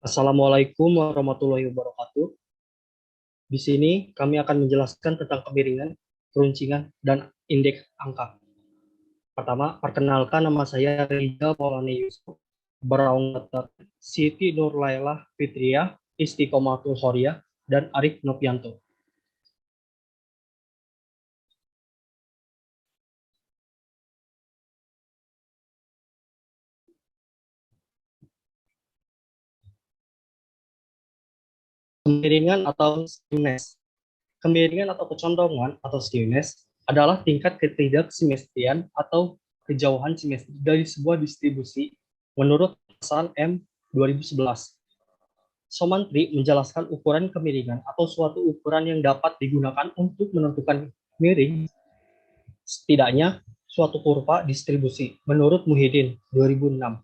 Assalamualaikum warahmatullahi wabarakatuh. Di sini kami akan menjelaskan tentang kemiringan, keruncingan, dan indeks angka. Pertama, perkenalkan nama saya Rizal Maulana Yusuf, beranggotakan Siti Nurlailah Fitriah, Istiqomatul Khoria, dan Arif Nopianto. Kemiringan atau skewness. Kemiringan atau kecondongan atau skewness adalah tingkat ketidaksimetrian atau kejauhan simetri dari sebuah distribusi menurut pasal M 2011. Somantri menjelaskan ukuran kemiringan atau suatu ukuran yang dapat digunakan untuk menentukan miring setidaknya suatu kurva distribusi menurut Muhyiddin 2006.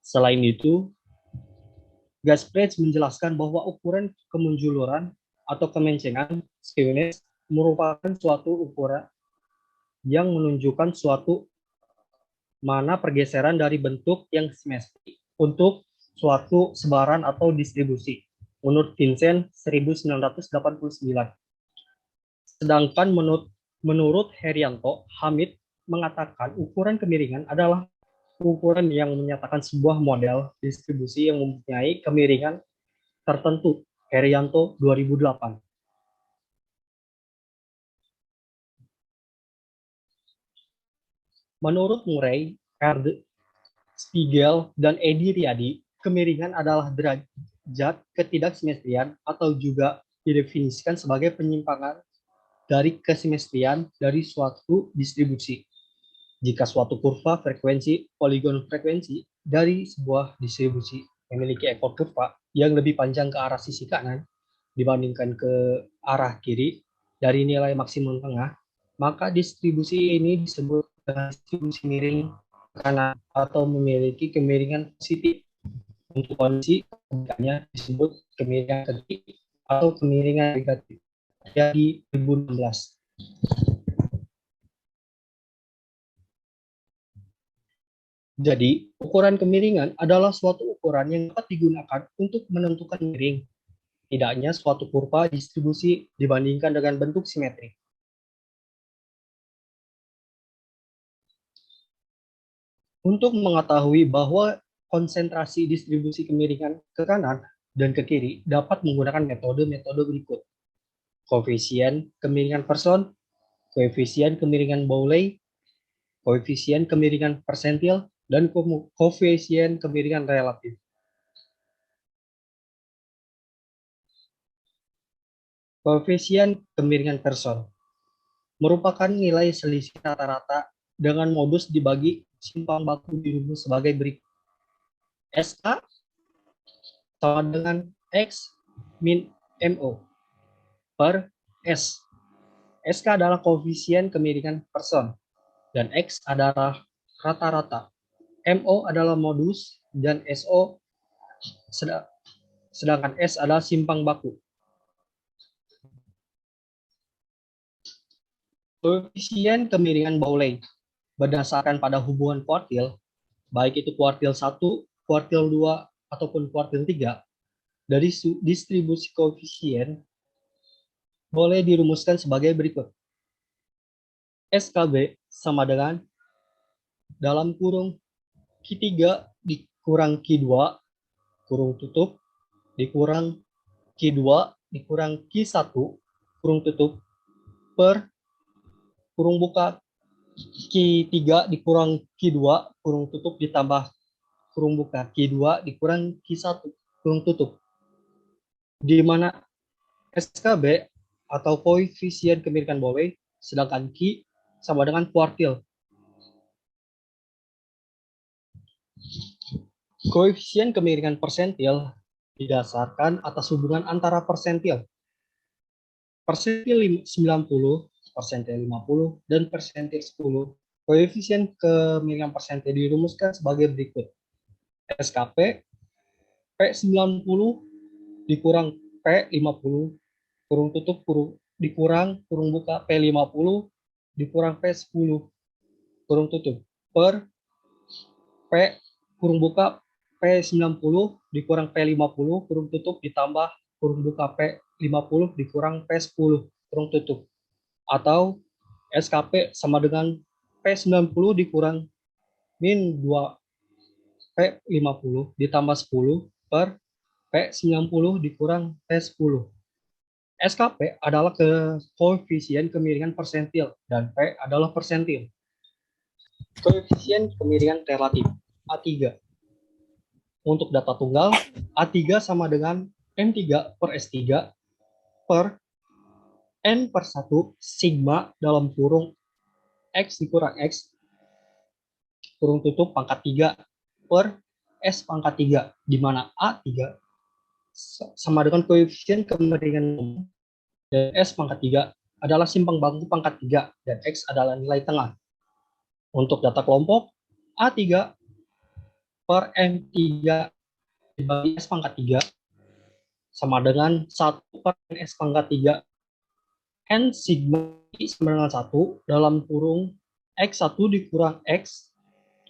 Selain itu, Gasprecht menjelaskan bahwa ukuran kemunjuluran atau kemencengan skewness merupakan suatu ukuran yang menunjukkan suatu mana pergeseran dari bentuk yang simetri untuk suatu sebaran atau distribusi menurut Vincent 1989. Sedangkan menurut Herianto, Hamid mengatakan ukuran kemiringan adalah ukuran yang menyatakan sebuah model distribusi yang mempunyai kemiringan tertentu. Herianto 2008. Menurut Murray, Erde, Spiegel, dan Edi Riyadi, kemiringan adalah derajat ketidaksimetrian atau juga didefinisikan sebagai penyimpangan dari kesimetrian dari suatu distribusi. Jika suatu kurva frekuensi poligon frekuensi dari sebuah distribusi memiliki ekor kurva yang lebih panjang ke arah sisi kanan dibandingkan ke arah kiri dari nilai maksimum tengah, maka distribusi ini disebut distribusi miring kanan atau memiliki kemiringan positif. Untuk kondisi ketiganya disebut kemiringan ketik atau kemiringan negatif. Jadi 2016. Jadi, ukuran kemiringan adalah suatu ukuran yang dapat digunakan untuk menentukan miring, tidaknya suatu kurva distribusi dibandingkan dengan bentuk simetri. Untuk mengetahui bahwa konsentrasi distribusi kemiringan ke kanan dan ke kiri dapat menggunakan metode-metode berikut. Koefisien kemiringan Person, koefisien kemiringan Bowley, koefisien kemiringan persentil, dan koefisien kemiringan relatif. Koefisien kemiringan Person merupakan nilai selisih rata-rata dengan modus dibagi simpang baku dirumus sebagai berikut. SK sama dengan X min MO per S. SK adalah koefisien kemiringan Person dan X adalah rata-rata. MO adalah modus dan SO sedangkan S adalah simpang baku. Koefisien kemiringan Bowley berdasarkan pada hubungan kuartil, baik itu kuartil 1, kuartil 2, ataupun kuartil 3, dari distribusi koefisien boleh dirumuskan sebagai berikut. SKB sama dengan dalam kurung Q3 dikurang Q2, kurung tutup, dikurang Q2, dikurang Q1, kurung tutup, per kurung buka Q3 dikurang Q2, kurung tutup, ditambah kurung buka Q2 dikurang Q1, kurung tutup. Di mana SKB atau koefisien kemiringan Bowley, sedangkan Q sama dengan kuartil. Koefisien kemiringan persentil didasarkan atas hubungan antara persentil. Persentil 90, persentil 50, dan persentil 10. Koefisien kemiringan persentil dirumuskan sebagai berikut. SKP P90 dikurang P50, kurung tutup dikurang kurung buka P50 dikurang P10, kurung tutup, per P kurung buka P90 dikurang P50 kurung tutup ditambah kurung buka P50 dikurang P10 kurung tutup. Atau SKP sama dengan P90 dikurang min 2 P50 ditambah 10 per P90 dikurang P10. SKP adalah koefisien kemiringan persentil dan P adalah persentil. Koefisien kemiringan relatif A3. Untuk data tunggal, A3 sama dengan M3 per S3 per N per 1 sigma dalam kurung X dikurang X kurung tutup pangkat 3 per S pangkat 3, di mana A3 sama dengan koefisien kemiringan dan S pangkat 3 adalah simpang bangku pangkat 3 dan X adalah nilai tengah. Untuk data kelompok, A3 per M3 dibagi S pangkat 3 sama dengan 1 per S pangkat 3 N sigma sama dengan 1 dalam kurung X1 dikurang X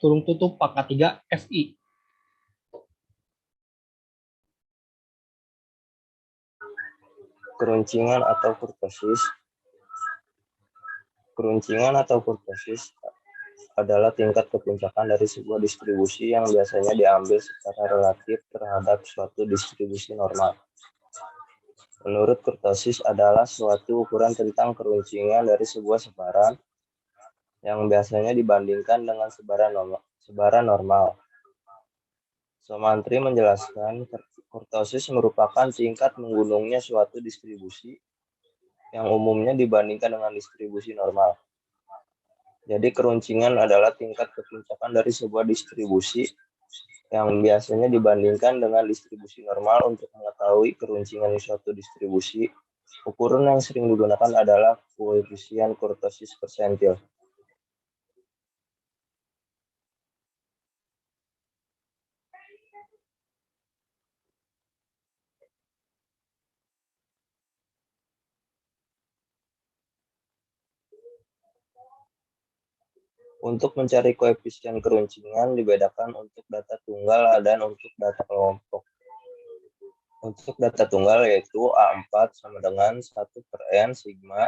kurung tutup pangkat 3 FI. Keruncingan atau kurtosis. Keruncingan atau kurtosis adalah tingkat kepuncakan dari sebuah distribusi yang biasanya diambil secara relatif terhadap suatu distribusi normal. Menurut kurtosis adalah suatu ukuran tentang keruncingan dari sebuah sebaran yang biasanya dibandingkan dengan sebaran normal. Somantri menjelaskan kurtosis merupakan tingkat menggunungnya suatu distribusi yang umumnya dibandingkan dengan distribusi normal. Jadi keruncingan adalah tingkat kepuncakan dari sebuah distribusi yang biasanya dibandingkan dengan distribusi normal. Untuk mengetahui keruncingan suatu distribusi, ukuran yang sering digunakan adalah koefisien kurtosis persentil. Untuk mencari koefisien keruncingan dibedakan untuk data tunggal dan untuk data kelompok. Untuk data tunggal yaitu A4 sama dengan 1 per N sigma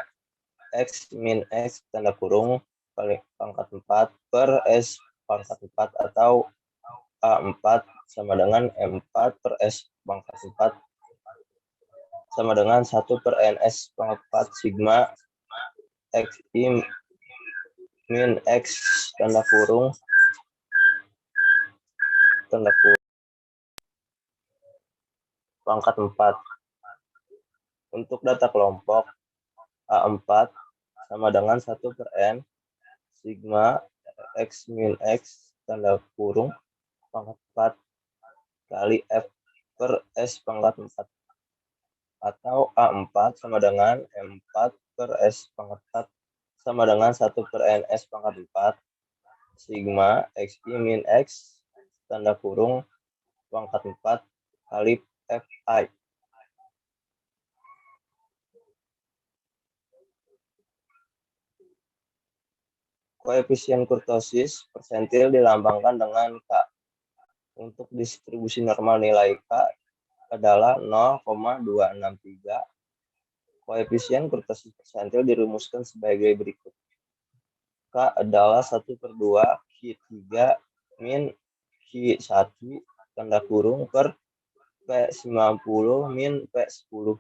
X min X tanda kurung pangkat 4 per S pangkat 4 atau A4 sama dengan M4 per S pangkat 4 sama dengan 1 per NS pangkat 4 sigma X min X tanda kurung pangkat 4. Untuk data kelompok A4 sama dengan 1 per N sigma X min X tanda kurung pangkat 4 kali F per S pangkat 4 atau A4 sama dengan M4 per S pangkat 4 sama dengan 1 per NS pangkat 4 sigma XI min X tanda kurung pangkat 4 kali FI. Koefisien kurtosis persentil dilambangkan dengan K. Untuk distribusi normal nilai K adalah 0,263. Koefisien kurtosis persentil dirumuskan sebagai berikut. K adalah 1 per 2 Q3 min Q1 tanda kurung per P90 min P10.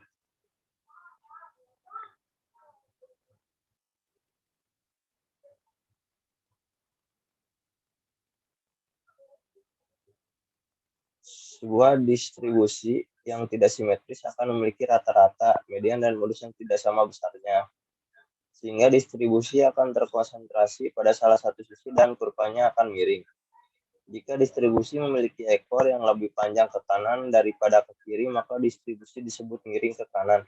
Sebuah distribusi yang tidak simetris akan memiliki rata-rata, median, dan modus yang tidak sama besarnya. Sehingga distribusi akan terkonsentrasi pada salah satu sisi dan kurvanya akan miring. Jika distribusi memiliki ekor yang lebih panjang ke kanan daripada ke kiri, maka distribusi disebut miring ke kanan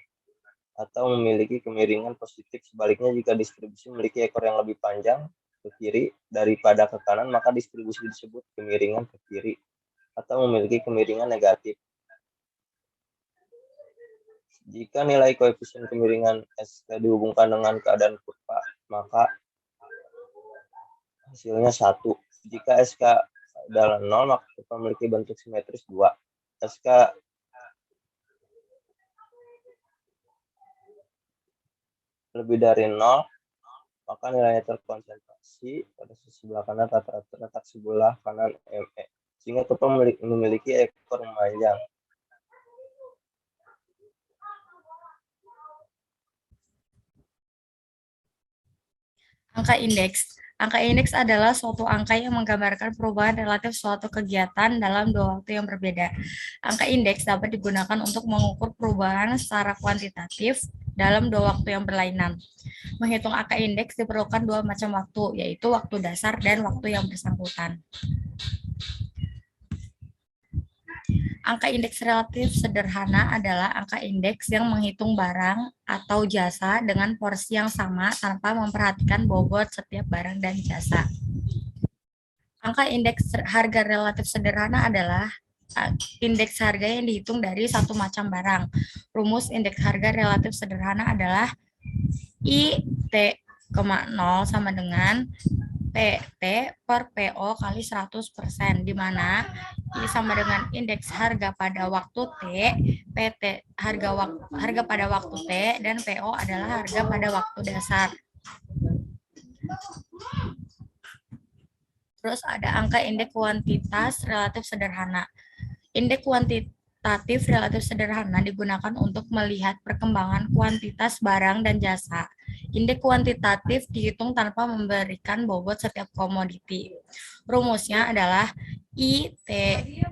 atau memiliki kemiringan positif. Sebaliknya, jika distribusi memiliki ekor yang lebih panjang ke kiri daripada ke kanan, maka distribusi disebut kemiringan ke kiri atau memiliki kemiringan negatif. Jika nilai koefisien kemiringan SK dihubungkan dengan keadaan kurva, maka hasilnya 1. Jika SK adalah 0, maka kita memiliki bentuk simetris 2. Jika lebih dari 0, maka nilainya terkonsentrasi pada sisi sebelah kanan rata-rata letak sebelah kanan ME, sehingga kita memiliki ekor memanjang. Angka indeks. Angka indeks adalah suatu angka yang menggambarkan perubahan relatif suatu kegiatan dalam dua waktu yang berbeda. Angka indeks dapat digunakan untuk mengukur perubahan secara kuantitatif dalam dua waktu yang berlainan. Menghitung angka indeks diperlukan dua macam waktu, yaitu waktu dasar dan waktu yang bersangkutan. Angka indeks relatif sederhana adalah angka indeks yang menghitung barang atau jasa dengan porsi yang sama tanpa memperhatikan bobot setiap barang dan jasa. Angka indeks harga relatif sederhana adalah indeks harga yang dihitung dari satu macam barang. Rumus indeks harga relatif sederhana adalah IT, 0 sama dengan PT per PO kali 100%, di mana I sama dengan indeks harga pada waktu T, PT harga pada waktu T, dan PO adalah harga pada waktu dasar. Terus ada angka indeks kuantitas relatif sederhana. Indeks kuantitatif relatif sederhana digunakan untuk melihat perkembangan kuantitas barang dan jasa. Indeks kuantitatif dihitung tanpa memberikan bobot setiap komoditi. Rumusnya adalah IT, 0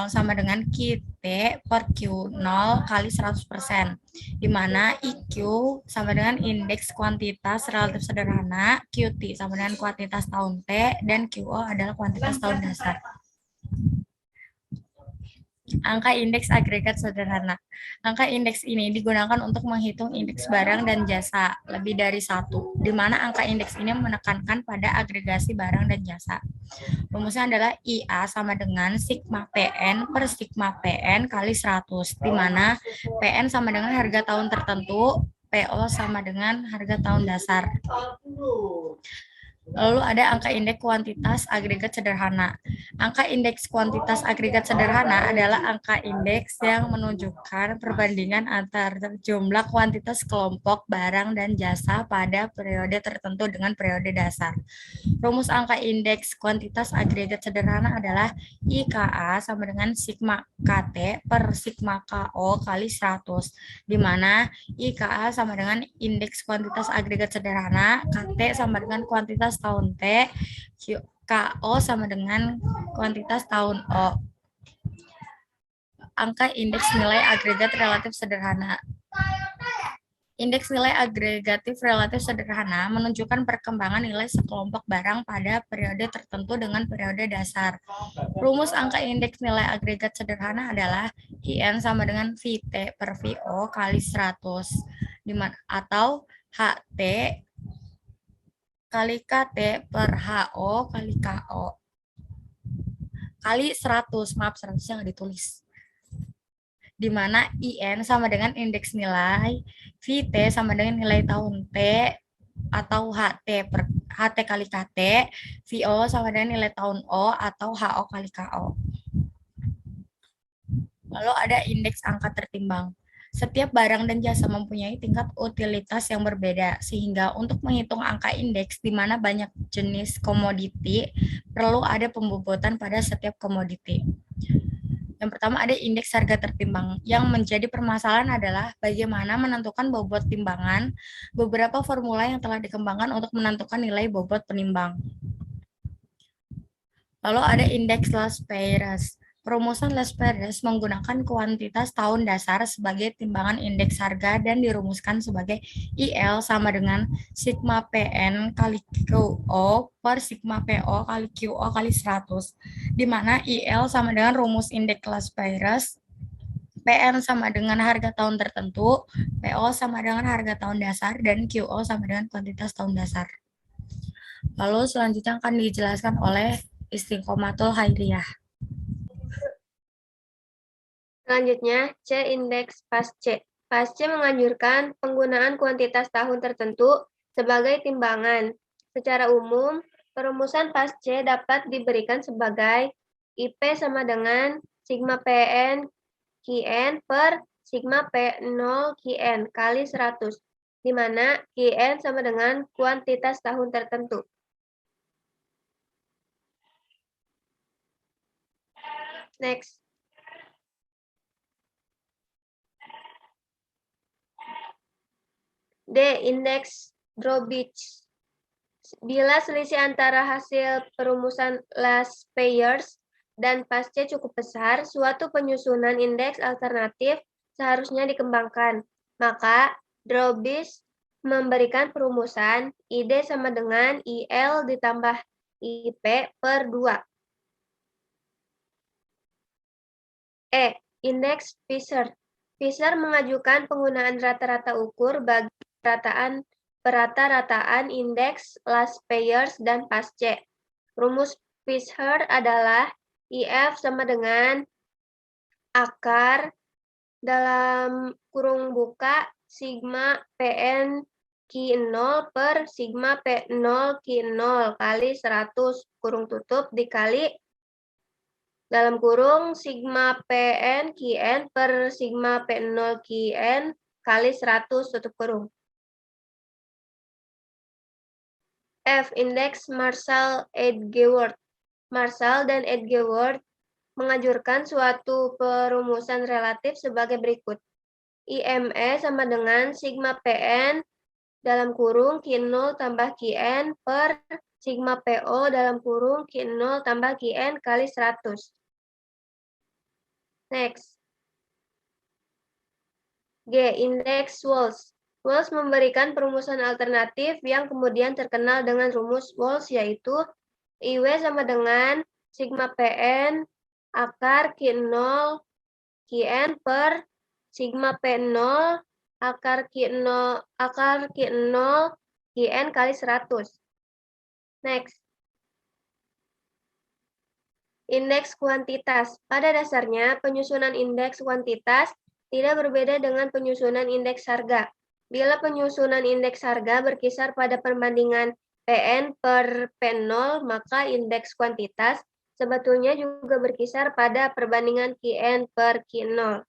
sama dengan QT per Q0 kali 100%, di mana IQ sama dengan indeks kuantitas relatif sederhana, QT sama dengan kuantitas tahun T, dan QO adalah kuantitas tahun dasar. Angka indeks agregat sederhana. Angka indeks ini digunakan untuk menghitung indeks barang dan jasa lebih dari satu, di mana angka indeks ini menekankan pada agregasi barang dan jasa. Rumusnya adalah IA sama dengan sigma PN per sigma PN kali 100, di mana PN sama dengan harga tahun tertentu, PO sama dengan harga tahun dasar. Lalu ada angka indeks kuantitas agregat sederhana. Angka indeks kuantitas agregat sederhana adalah angka indeks yang menunjukkan perbandingan antara jumlah kuantitas kelompok barang dan jasa pada periode tertentu dengan periode dasar. Rumus angka indeks kuantitas agregat sederhana adalah IKA sama dengan sigma KT per sigma KO kali 100, di mana IKA sama dengan indeks kuantitas agregat sederhana, KT sama dengan kuantitas tahun T, KO sama dengan kuantitas tahun O. Angka indeks nilai agregat relatif sederhana. Indeks nilai agregatif relatif sederhana menunjukkan perkembangan nilai sekelompok barang pada periode tertentu dengan periode dasar. Rumus angka indeks nilai agregat sederhana adalah IN sama dengan VT per VO kali 100, atau HT kali KT per HO kali KO kali 100, maaf 100-nya nggak ditulis, di mana IN sama dengan indeks nilai, VT sama dengan nilai tahun T atau HT kali KT, VO sama dengan nilai tahun O atau HO kali KO. Lalu ada indeks angka tertimbang. Setiap barang dan jasa mempunyai tingkat utilitas yang berbeda, sehingga untuk menghitung angka indeks di mana banyak jenis komoditi, perlu ada pembobotan pada setiap komoditi. Yang pertama ada indeks harga tertimbang. Yang menjadi permasalahan adalah bagaimana menentukan bobot timbangan, beberapa formula yang telah dikembangkan untuk menentukan nilai bobot penimbang. Lalu ada indeks Las-Peyres. Perumusan Las-Peyres menggunakan kuantitas tahun dasar sebagai timbangan indeks harga dan dirumuskan sebagai IL sama dengan sigma PN kali QO per sigma PO kali QO kali 100, di mana IL sama dengan rumus indeks Las-Peyres, PN sama dengan harga tahun tertentu, PO sama dengan harga tahun dasar, dan QO sama dengan kuantitas tahun dasar. Lalu selanjutnya akan dijelaskan oleh Istiqomatul Hairiyah. Selanjutnya, C indeks PAS-C. PAS-C menganjurkan penggunaan kuantitas tahun tertentu sebagai timbangan. Secara umum, perumusan PAS-C dapat diberikan sebagai IP sama dengan sigma PN QN per sigma P0 QN kali 100, di mana QN sama dengan kuantitas tahun tertentu. Next. D. Indeks drawbridge. Bila selisih antara hasil perumusan last payers dan pasca cukup besar, suatu penyusunan indeks alternatif seharusnya dikembangkan. Maka, drawbridge memberikan perumusan ID sama dengan IL ditambah IP per 2. E. Indeks Fisher. Fisher mengajukan penggunaan rata-rata ukur bagi perata-rataan indeks last payers dan pasca. Rumus Fisher adalah IF sama dengan akar dalam kurung buka sigma PN Q0 per sigma P0 Q0 kali 100 kurung tutup dikali dalam kurung sigma PN QN per sigma P0 QN kali 100 tutup kurung. F. Indeks Marshall-Edgeworth. Marshall dan Edgeworth mengajukan suatu perumusan relatif sebagai berikut. IME sama dengan sigma PN dalam kurung Q0 tambah QN per sigma PO dalam kurung Q0 tambah QN kali 100. Next. G. Indeks Walsh. Walsh memberikan perumusan alternatif yang kemudian terkenal dengan rumus Walsh, yaitu IW sama dengan sigma PN akar Q0 QN per sigma P0 akar Q0 QN kali 100. Next. Indeks kuantitas. Pada dasarnya, penyusunan indeks kuantitas tidak berbeda dengan penyusunan indeks harga. Bila penyusunan indeks harga berkisar pada perbandingan PN per P0, maka indeks kuantitas sebetulnya juga berkisar pada perbandingan QN per Q0.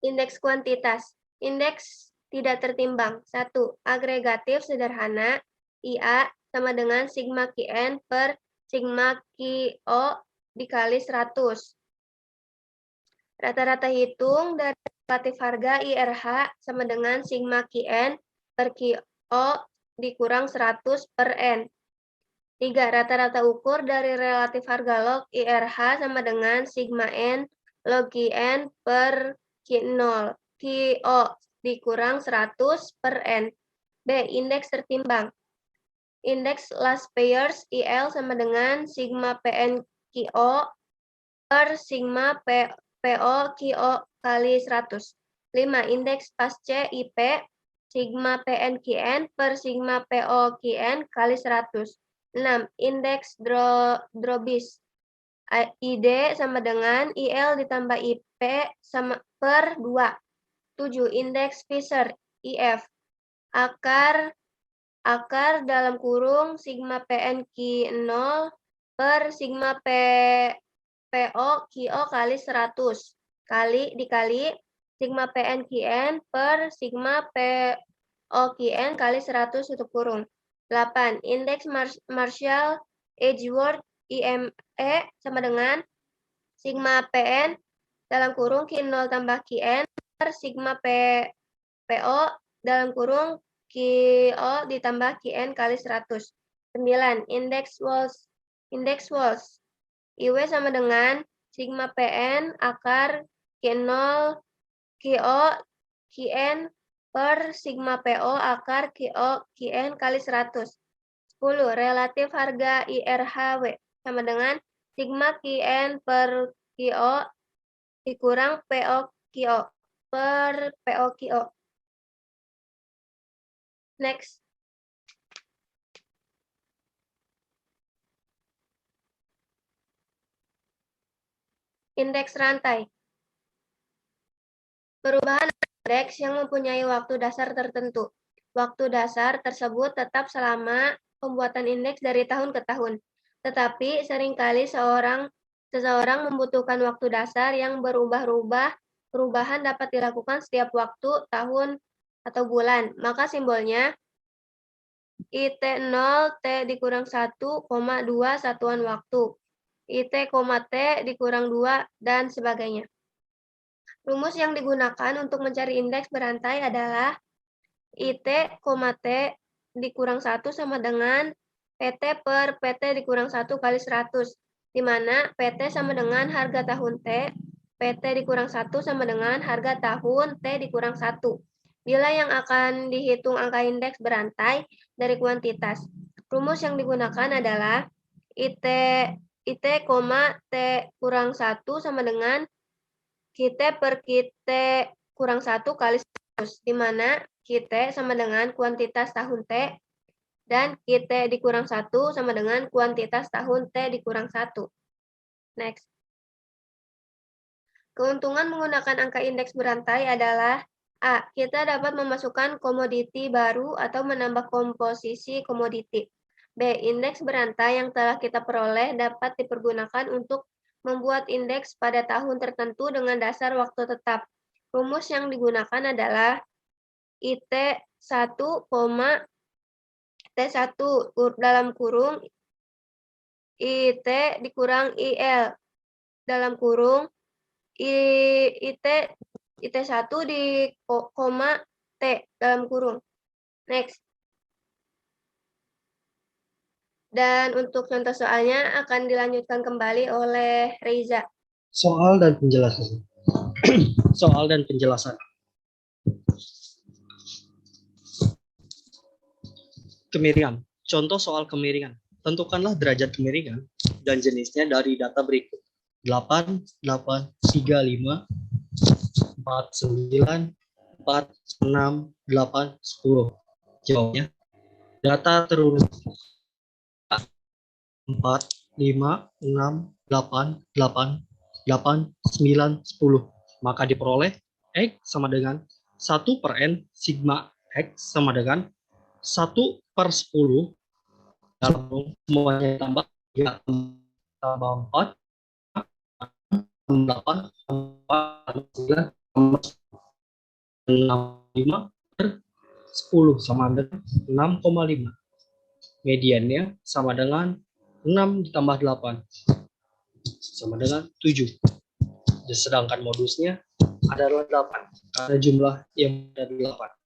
Indeks kuantitas. Indeks tidak tertimbang. 1. Agregatif sederhana. IA sama dengan sigma QN per sigma QO dikali 100. Rata-rata hitung dari relatif harga IRH sama dengan sigma QN per QO dikurang 100 per N. 3. Rata-rata ukur dari relatif harga log IRH sama dengan sigma N log QN per Q0. QO dikurang 100 per N. B. Indeks tertimbang. Indeks last payers IL sama dengan sigma PN QO per sigma PO QO kali 100. 5. Indeks pasca IP sigma PN QN per sigma PO QN kali 100. 6. Indeks drawbridge ID sama dengan IL ditambah IP sama per 2. 7. Indeks Fisher IF akar dalam kurung sigma PN Q0 per sigma PO QO kali 100 dikali sigma PN QN per sigma PO QN kali 100 tutup kurung. 8. Indeks Marshall-Edgeworth IME sama dengan sigma PN dalam kurung Q0 tambah QN per sigma PO dalam kurung QO ditambah QN kali 100. 9. Indeks Walsh. IW sama dengan sigma PN akar Q0 QO QN per sigma PO akar QO QN kali 100. 10. Relatif harga IRHW sama dengan sigma QN per QO dikurang PO QO per PO QO. Next. Indeks rantai. Perubahan indeks yang mempunyai waktu dasar tertentu. Waktu dasar tersebut tetap selama pembuatan indeks dari tahun ke tahun. Tetapi seringkali seseorang membutuhkan waktu dasar yang berubah-ubah. Perubahan dapat dilakukan setiap waktu, tahun, atau bulan. Maka simbolnya IT0 T dikurang 1,2 satuan waktu. IT, T dikurang 2, dan sebagainya. Rumus yang digunakan untuk mencari indeks berantai adalah IT, T dikurang 1 sama dengan PT per PT dikurang 1 kali 100, di mana PT sama dengan harga tahun T, PT dikurang 1 sama dengan harga tahun T dikurang 1. Bila yang akan dihitung angka indeks berantai dari kuantitas. Rumus yang digunakan adalah IT, T kurang 1 sama dengan QT per QT kurang 1 kali 100, di mana QT sama dengan kuantitas tahun T, dan QT dikurang 1 sama dengan kuantitas tahun T dikurang 1. Next. Keuntungan menggunakan angka indeks berantai adalah A. Kita dapat memasukkan komoditi baru atau menambah komposisi komoditi. B. Indeks berantai yang telah kita peroleh dapat dipergunakan untuk membuat indeks pada tahun tertentu dengan dasar waktu tetap. Rumus yang digunakan adalah IT1, T1 dalam kurung IT dikurang IL dalam kurung IT1 di koma T dalam kurung. Next. Dan untuk contoh soalnya akan dilanjutkan kembali oleh Reza. Soal dan penjelasan. Soal dan penjelasan. Kemiringan. Contoh soal kemiringan. Tentukanlah derajat kemiringan dan jenisnya dari data berikut. 8, 8, 3, 5, 4, 9, 4, 6, 8, 10. Jawabnya. Data terurut 4, 5, 6, 8, 8, 8, 9, 10. Maka diperoleh X sama dengan 1 per N sigma X sama dengan 1 per 10 dalam semuanya tambah 3 tambah 4 8 4 9 5 per 10 sama dengan 6,5. Mediannya sama dengan 6 ditambah 8 sama dengan 7. Sedangkan modusnya adalah 8 karena jumlah yang ada 8.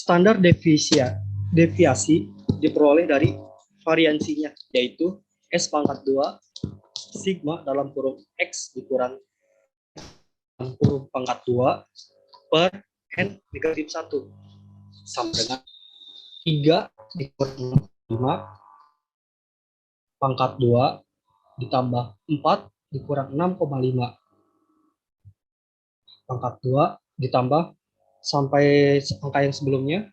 Standar deviasi diperoleh dari variansinya, yaitu S pangkat 2 sigma dalam kurung X dikurang dalam kurung pangkat 2 per N negatif 1 sama dengan 3 dikurang 5 pangkat 2 ditambah 4 dikurang 6,5 pangkat 2 ditambah sampai angka yang sebelumnya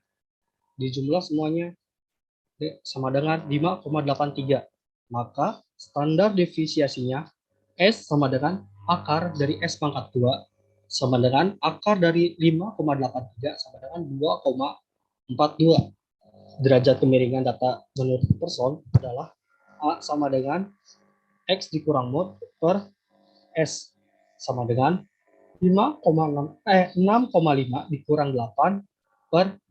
dijumlah semuanya sama dengan 5,83. Maka standar deviasinya S sama dengan akar dari S pangkat 2 sama dengan akar dari 5,83 sama dengan 2,42. Derajat kemiringan data menurut person adalah A sama dengan X dikurang mod per S sama dengan 6,5 dikurang 8 per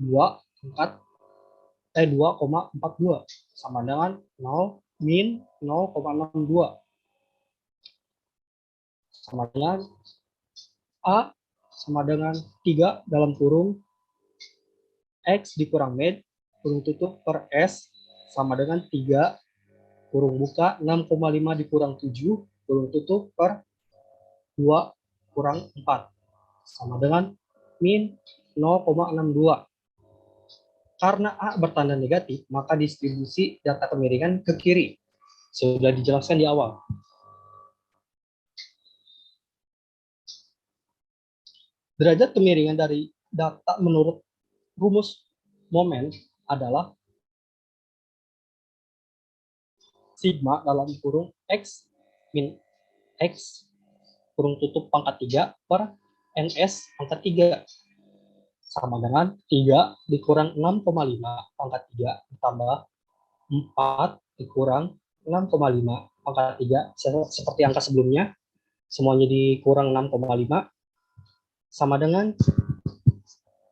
2,42 sama dengan 0 min 0,62 sama dengan A sama dengan 3 dalam kurung X dikurang med kurung tutup per S sama dengan 3 kurung buka 6,5 dikurang 7 kurung tutup per 2 kurang 4 sama dengan min 0,62. Karena A bertanda negatif, maka distribusi data kemiringan ke kiri. Sudah dijelaskan di awal. Derajat kemiringan dari data menurut rumus momen adalah sigma dalam kurung X min X kurung tutup pangkat 3 per NS pangkat 3. sama dengan 3 dikurang 6,5 pangkat 3 ditambah 4 dikurang 6,5 pangkat 3 seperti angka sebelumnya, semuanya dikurang 6,5 sama dengan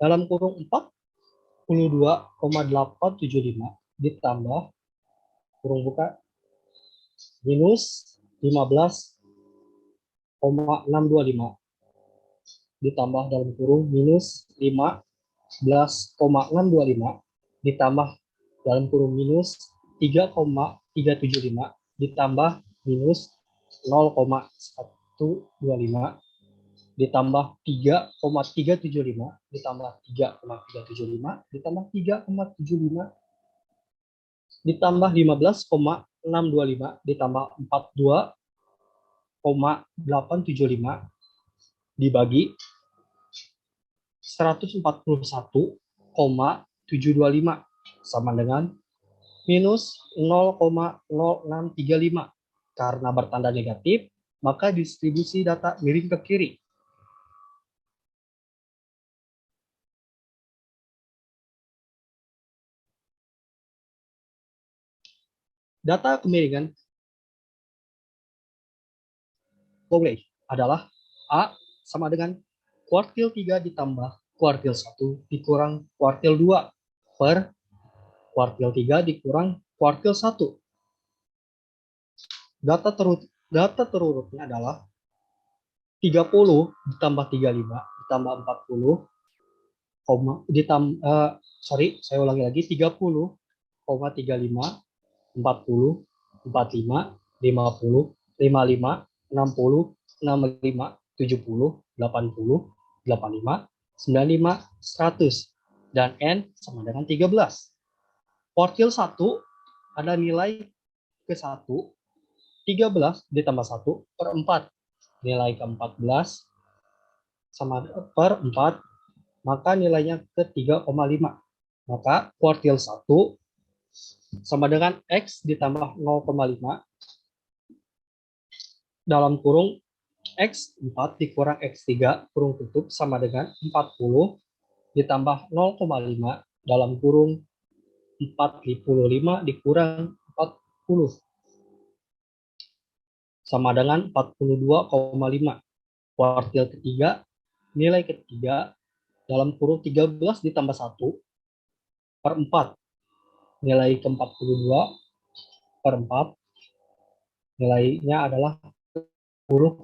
dalam kurung 42,875 ditambah kurung buka minus 15,625 ditambah dalam kurung minus 15,625 ditambah dalam kurung minus 3,375 ditambah minus 0,125 ditambah 3,375 ditambah 3,375 ditambah 3,75 ditambah 15,625 ditambah 42,875 dibagi 141,725 sama dengan minus 0,0635. Karena bertanda negatif, maka distribusi data miring ke kiri. Data kemiringan Lowry adalah A sama dengan kuartil 3 ditambah kuartil 1 dikurang kuartil 2 per kuartil 3 dikurang kuartil 1. Data terurutnya adalah 30 ditambah 35 ditambah 40 saya ulangi lagi 30,35 40, 45, 50, 55, 60, 65, 70, 80, 85, 95, 100. Dan N sama dengan 13. Kuartil 1 ada nilai ke 1, 13 ditambah 1 per 4. Nilai ke 14 sama per 4, maka nilainya ke 3,5. Maka kuartil 1 sama dengan X ditambah 0,5 dalam kurung X4 dikurang X3 kurung tutup sama dengan 40 ditambah 0,5 dalam kurung 45 dikurang 40 sama dengan 42,5. Kuartil ketiga, nilai ketiga dalam kurung 13 ditambah 1 per 4. Nilai ke-42 per 4 nilainya adalah 10,5,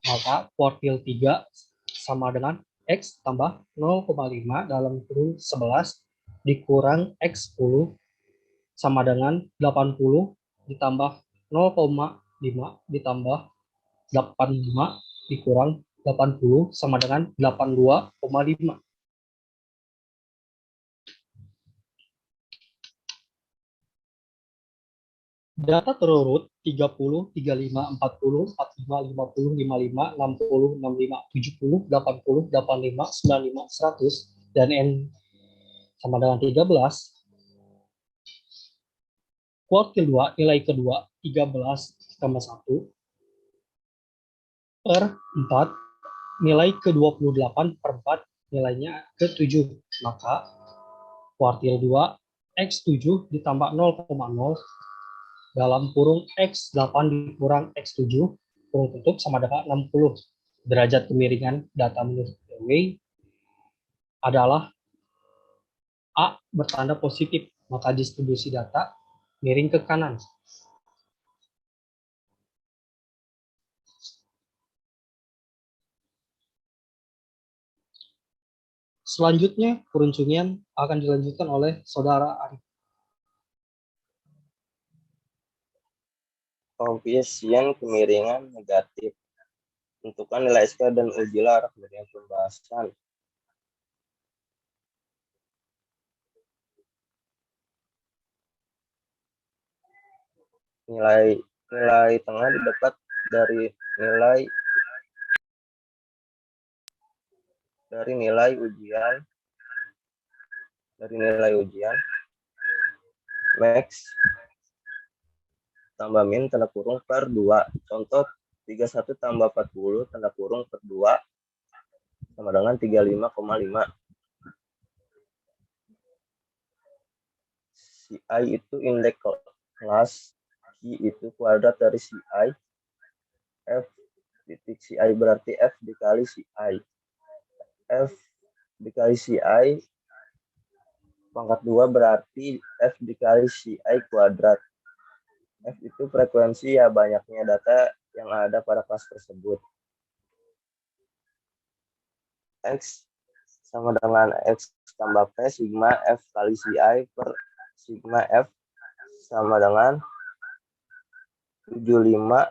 maka kuartil 3 sama dengan X tambah 0,5 dalam kurung 11 dikurang X10 sama dengan 80 ditambah 0,5 ditambah 85 dikurang 80 sama dengan 82,5. Data terurut 30, 35, 40, 45, 50, 55, 60, 65, 70, 80, 85, 95, 100, dan N sama dengan 13. Kuartil 2, nilai kedua 13 tambah 1 per 4, nilai ke-28 per 4, nilainya ke-7. Maka kuartil 2, X7 ditambah 0,0 dalam kurung X8 dikurang X7 kurung tutup sama dengan 60. Derajat kemiringan data menurut Lowry adalah A bertanda positif, maka distribusi data miring ke kanan. Selanjutnya, peruncungan akan dilanjutkan oleh Saudara Arif. Koefisien kemiringan negatif. Tentukan nilai SK dan ujilah arah dari pembahasan. Nilai tengah didapat dari nilai ujian max tambah min tanda kurung per 2. Contoh 31 tambah 40 tanda kurung per 2 sama dengan 35,5. CI itu indeks kelas, Q itu kuadrat dari CI, F titik CI berarti F dikali CI. F dikali CI pangkat 2 berarti F dikali CI kuadrat. F itu frekuensi ya banyaknya data yang ada pada kelas tersebut. X sama dengan X tambah P sigma F kali CI per sigma F sama dengan 75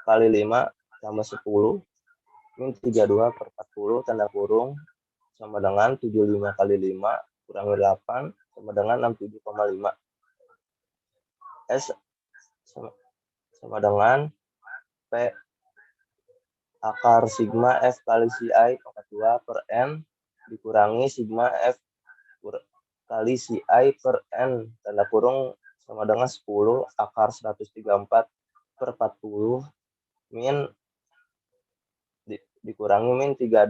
kali 5 tambah 10 min 32 per 40 tanda kurung sama dengan 75 kali 5 kurangi 8 sama dengan 67,5. S sama dengan P akar sigma F kali CI pangkat 2 per N dikurangi sigma F kali CI per N tanda kurung sama dengan 10 akar 134 per 40 min dikurangi min 32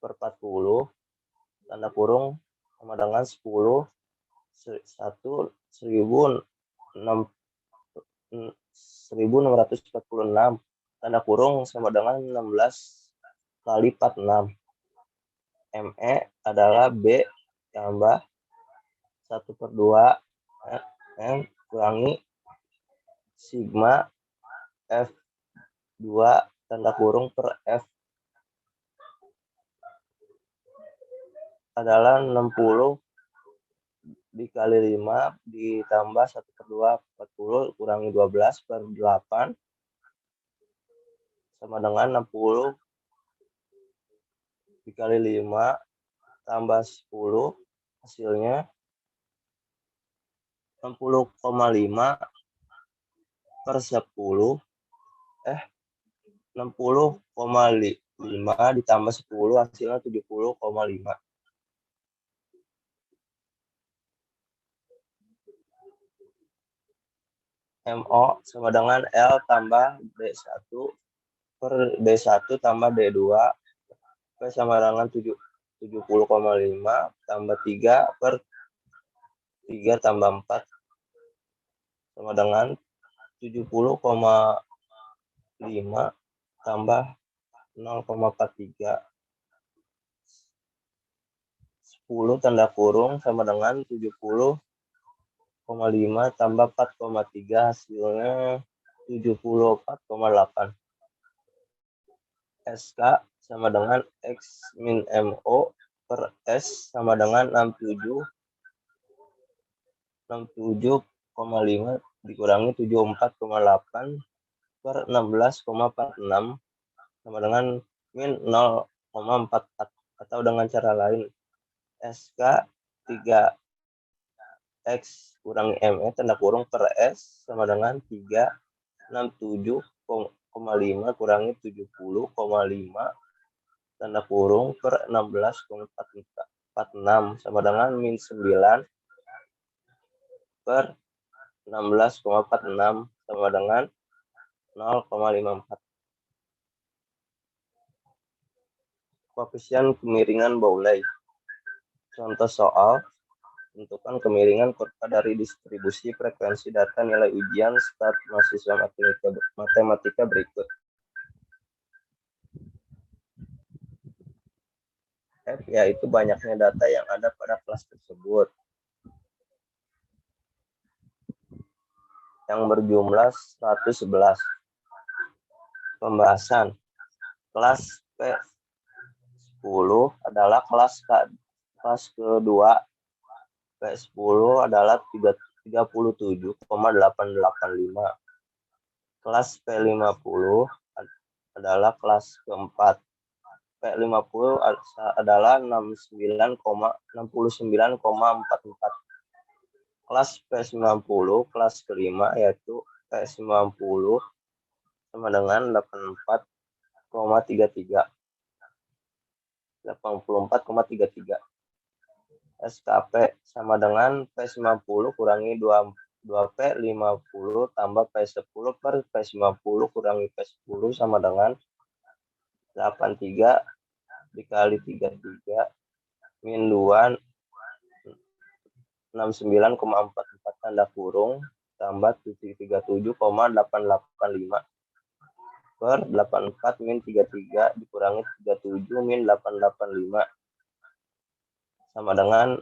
per 40 tanda kurung sama dengan 10 1646 tanda kurung sama dengan 16 kali 46. ME adalah B tambah 1/2 N kurangi sigma F2 tanda kurung per F adalah 60 dikali 5 ditambah 1/2 40 kurangi 12 per 8 sama dengan 60 dikali 5 tambah 10 hasilnya 60,5 per 10 60,5 ditambah 10 hasilnya 70,5. MO sama dengan L tambah D1 per D1 tambah D2 P sama dengan 70,5 tambah 3 per 3 tambah 4 sama dengan 70,5 tambah 0,43 10 tanda kurung sama dengan 70,5 tambah 4,3 hasilnya 74,8. SK sama dengan X min MO per S sama dengan 67,5 dikurangi 74,8 per 16,46 sama dengan min 0,44 atau dengan cara lain SK 3X kurangi ME tanda kurung per S sama dengan 367,5 kurangi 70,5 tanda kurung per 16,46 sama dengan min 9 per 16,46 sama dengan 0,54. Koefisien kemiringan Bowley. Contoh soal, tentukan kemiringan kurva dari distribusi frekuensi data nilai ujian start mahasiswa matematika berikut. F yaitu banyaknya data yang ada pada kelas tersebut, yang berjumlah 111. Pembahasan. Kelas P10 adalah kelas kedua. P10 adalah 37,885. Kelas P50 adalah kelas keempat. P50 adalah 69,44. Kelas P90 kelas kelima yaitu P90 sama dengan 84,33. SKP sama dengan P90 kurangi 2P50 tambah P10 per P90 kurangi P10 sama dengan 83 dikali 33 min 2 69,44 tanda kurung tambah 737,885 per 84 min 33 dikurangi 37 min 885 sama dengan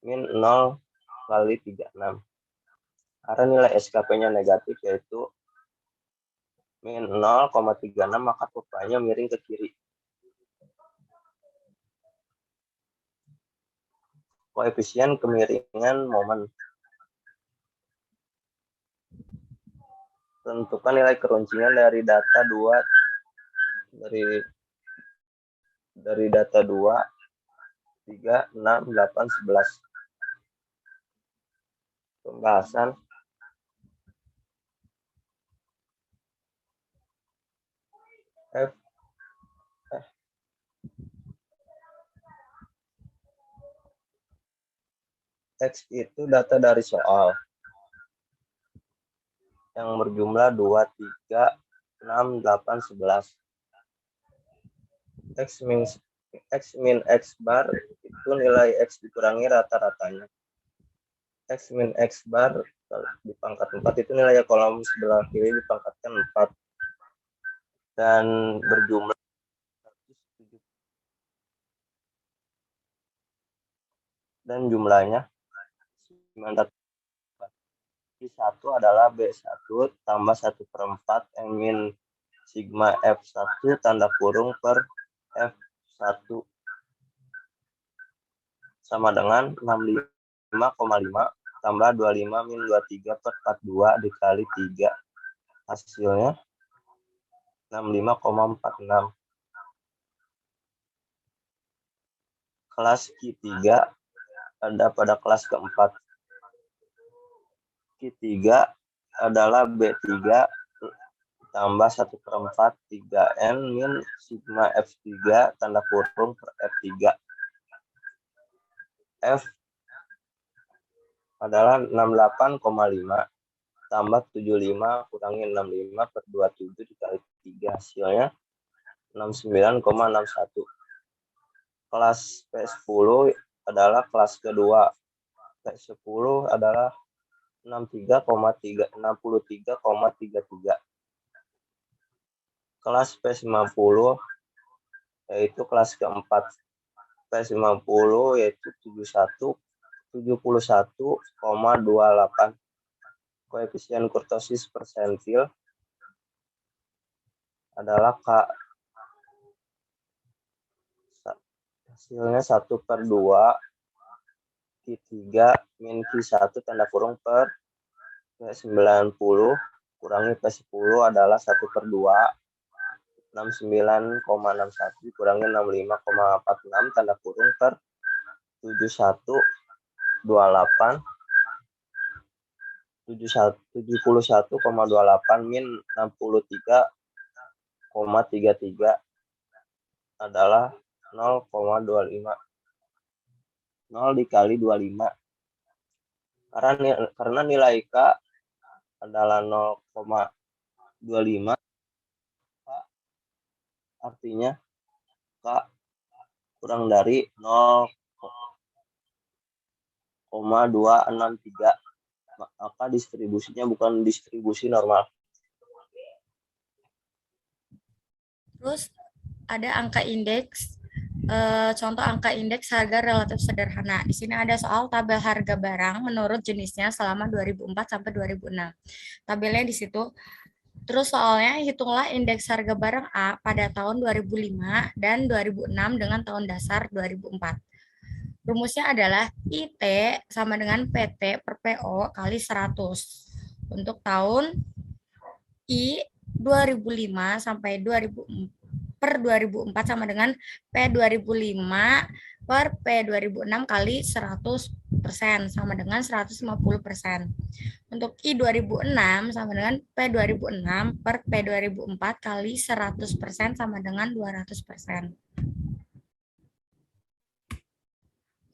min 0 kali 36. Karena nilai SKP-nya negatif yaitu min 0,36 maka kurvanya miring ke kiri. Koefisien kemiringan momen. Tentukan nilai keruncian dari data 2 dari data 2, 3, 6, 8, 11. Pembahasan. X itu data dari soal yang berjumlah 2, 3, 6, 8, 11. X min X bar itu nilai X dikurangi rata-ratanya. X min X bar di pangkat 4 itu nilai kolom sebelah kiri dipangkatkan 4. Dan berjumlah dan jumlahnya 900. Q1 adalah B1 tambah 1/4 min sigma F1 tanda kurung per F1 sama dengan 65,5 tambah 25 min 23 per 42 dikali 3. Hasilnya 65,46. Kelas Q3 ada pada kelas keempat. Q3 adalah B3 tambah 1/4 3N min sigma F3 tanda kurung per F3. F adalah 68,5 tambah 75 kurangi 65 per 27 dikali 3. Hasilnya 69,61. Kelas P10 adalah kelas kedua. P10 adalah 63,33. Kelas P90 yaitu kelas keempat. P90 yaitu 71,28. Koefisien kurtosis persentil adalah K. Hasilnya 1/2 Q3 min Q1 tanda kurung per P90 kurangi P10 adalah 1/2 69,61 kurangi 65,46 tanda kurung per 71,28 71,28 min 63,33 adalah 0,25. 0 dikali 25. Karena nilai K adalah 0,25, artinya K kurang dari 0,263. Maka distribusinya bukan distribusi normal. Terus ada angka indeks. Contoh angka indeks harga relatif sederhana. Di sini ada soal tabel harga barang menurut jenisnya selama 2004 sampai 2006. Tabelnya di situ. Terus soalnya hitunglah indeks harga barang A pada tahun 2005 dan 2006 dengan tahun dasar 2004. Rumusnya adalah IT sama dengan PT per PO kali 100. Untuk tahun I 2005 sampai 2004 per 2004 sama dengan P 2005 per P 2006 kali 100% sama dengan 150%. Untuk I 2006 sama dengan P 2006 per P 2004 kali 100% sama dengan 200%.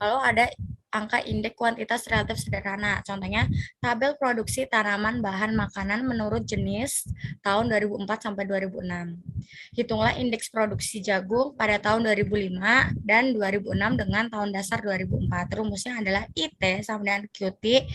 Lalu ada angka indeks kuantitas relatif sederhana. Contohnya, tabel produksi tanaman bahan makanan menurut jenis tahun 2004 sampai 2006. Hitunglah indeks produksi jagung pada tahun 2005 dan 2006 dengan tahun dasar 2004. Rumusnya adalah IT sama dengan QT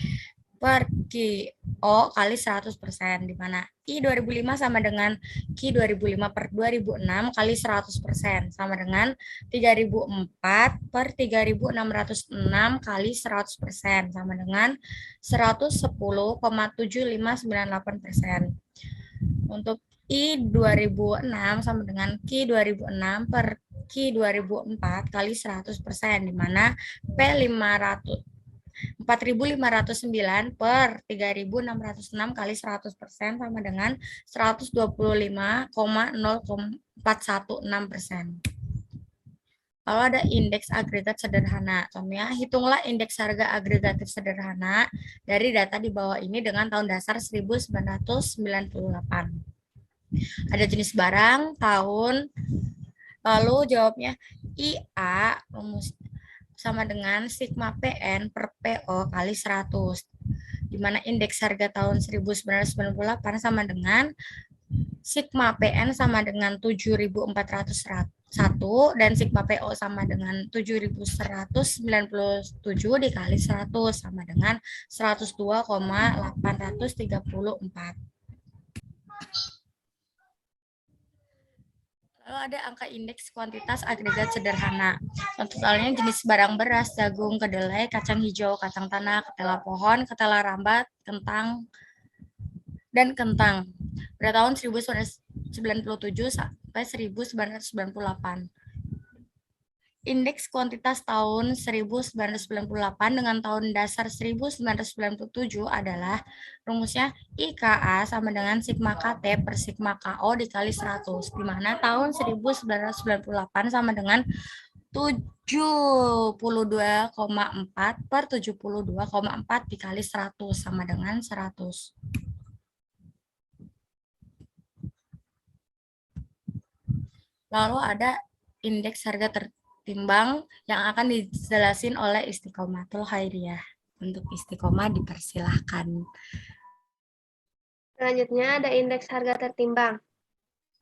per QO kali 100%, di mana I 2005 sama dengan Q 2005 per 2006 kali 100%, sama dengan 3004 per 3606 kali 100%, sama dengan 110,7598%. Untuk I 2006 sama dengan Q 2006 per Q 2004 kali 100%, di mana P 4.509 per 3.606 kali 100% sama dengan 125,0416%. Lalu ada indeks agregat sederhana. Contohnya, hitunglah indeks harga agregatif sederhana dari data di bawah ini dengan tahun dasar 1998. Ada jenis barang, tahun, lalu jawabnya IA, rumus sama dengan sigma PN per PO kali 100, di mana indeks harga tahun 1998 sama dengan sigma PN sama dengan 7.401 dan sigma PO sama dengan 7.197 dikali 100 sama dengan 102,834. Lalu ada angka indeks kuantitas agregat sederhana. Contohnya jenis barang beras, jagung, kedelai, kacang hijau, kacang tanah, ketela pohon, ketela rambat, kentang, dan kentang pada tahun 1997 sampai 1998. Indeks kuantitas tahun 1998 dengan tahun dasar 1997 adalah rumusnya IKA sama dengan sigma KT per sigma KO dikali 100, di mana tahun 1998 sama dengan 72,4 per 72,4 dikali 100 sama dengan 100. Lalu ada indeks harga tertimbang yang akan dijelasin oleh Istiqomatul Khairiyah. Untuk Istiqomah dipersilahkan. Selanjutnya ada indeks harga tertimbang.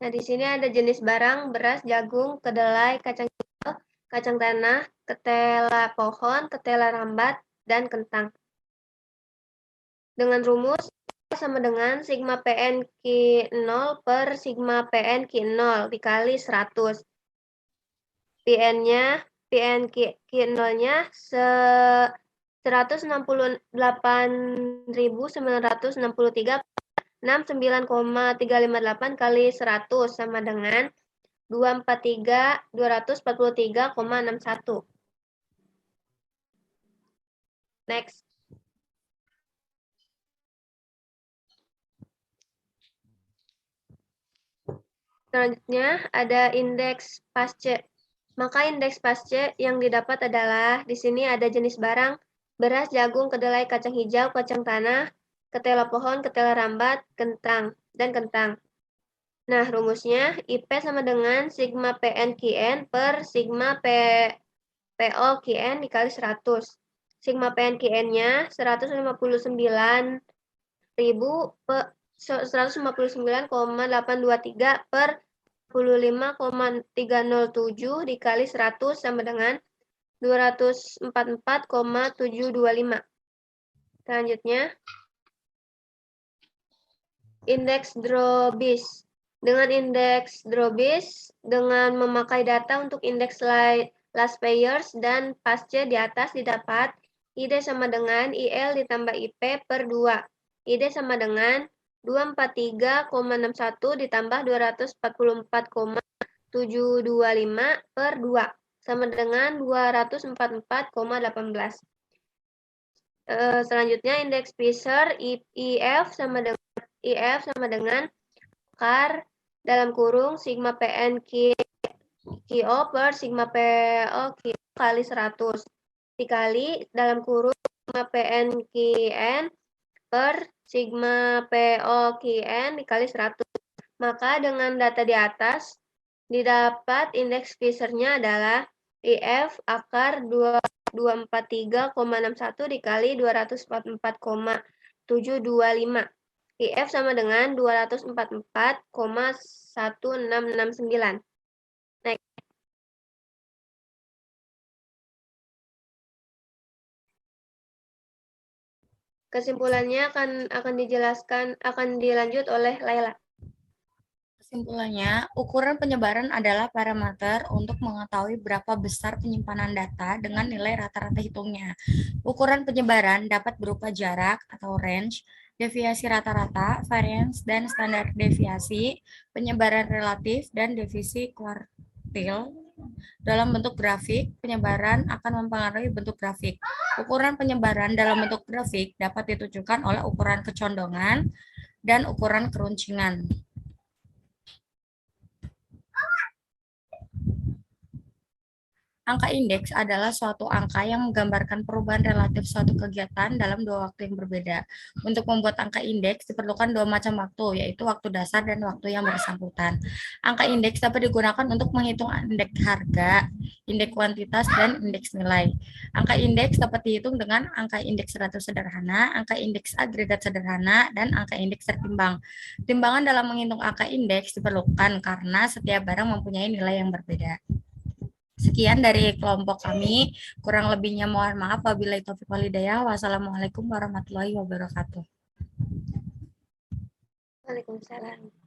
Nah, di sini ada jenis barang, beras, jagung, kedelai, kacang hijau, kacang tanah, ketela pohon, ketela rambat, dan kentang. Dengan rumus sama dengan sigma PN Q0 per sigma PN Q0 dikali 100. PN-nya, PN Q0-nya 168.963 69,358 kali 100 sama dengan 243.243,61. Next. Selanjutnya ada indeks pasce. Maka indeks pasce yang didapat adalah di sini ada jenis barang, beras, jagung, kedelai, kacang hijau, kacang tanah, ketela pohon, ketela rambat, kentang, dan kentang. Nah, rumusnya IP sama dengan sigma PN QN per sigma PO QN dikali 100. Sigma PN QN-nya 159,823 per 25,307 dikali 100 sama dengan 244,725. Selanjutnya, indeks Drobis. Dengan indeks Drobis, dengan memakai data untuk indeks last payers dan pasce di atas didapat ID sama dengan IL ditambah IP per 2. ID sama dengan 243,61 ditambah 244,725 per 2 sama dengan 244,18. Selanjutnya indeks Fisher IF sama dengan akar dalam kurung sigma PN QO per sigma PO QO kali 100 dikali dalam kurung sigma PN QN per sigma PO QN dikali 100. Maka dengan data di atas didapat indeks Fisher-nya adalah IF akar 20 243,61 dikali 244,725. IF sama dengan 244,1669. Next. Kesimpulannya akan dilanjut oleh Laila. Kesimpulannya, ukuran penyebaran adalah parameter untuk mengetahui berapa besar penyimpanan data dengan nilai rata-rata hitungnya. Ukuran penyebaran dapat berupa jarak atau range, deviasi rata-rata, variance, dan standar deviasi, penyebaran relatif, dan deviasi kuartil. Dalam bentuk grafik, penyebaran akan mempengaruhi bentuk grafik. Ukuran penyebaran dalam bentuk grafik dapat ditunjukkan oleh ukuran kecondongan dan ukuran keruncingan. Angka indeks adalah suatu angka yang menggambarkan perubahan relatif suatu kegiatan dalam dua waktu yang berbeda. Untuk membuat angka indeks diperlukan dua macam waktu, yaitu waktu dasar dan waktu yang bersangkutan. Angka indeks dapat digunakan untuk menghitung indeks harga, indeks kuantitas, dan indeks nilai. Angka indeks dapat dihitung dengan angka indeks relatif sederhana, angka indeks agregat sederhana, dan angka indeks tertimbang. Timbangan dalam menghitung angka indeks diperlukan karena setiap barang mempunyai nilai yang berbeda. Sekian dari kelompok kami, kurang lebihnya mohon maaf. Wabillahi taufiq wal hidayah. Wassalamualaikum warahmatullahi wabarakatuh. Waalaikumsalam.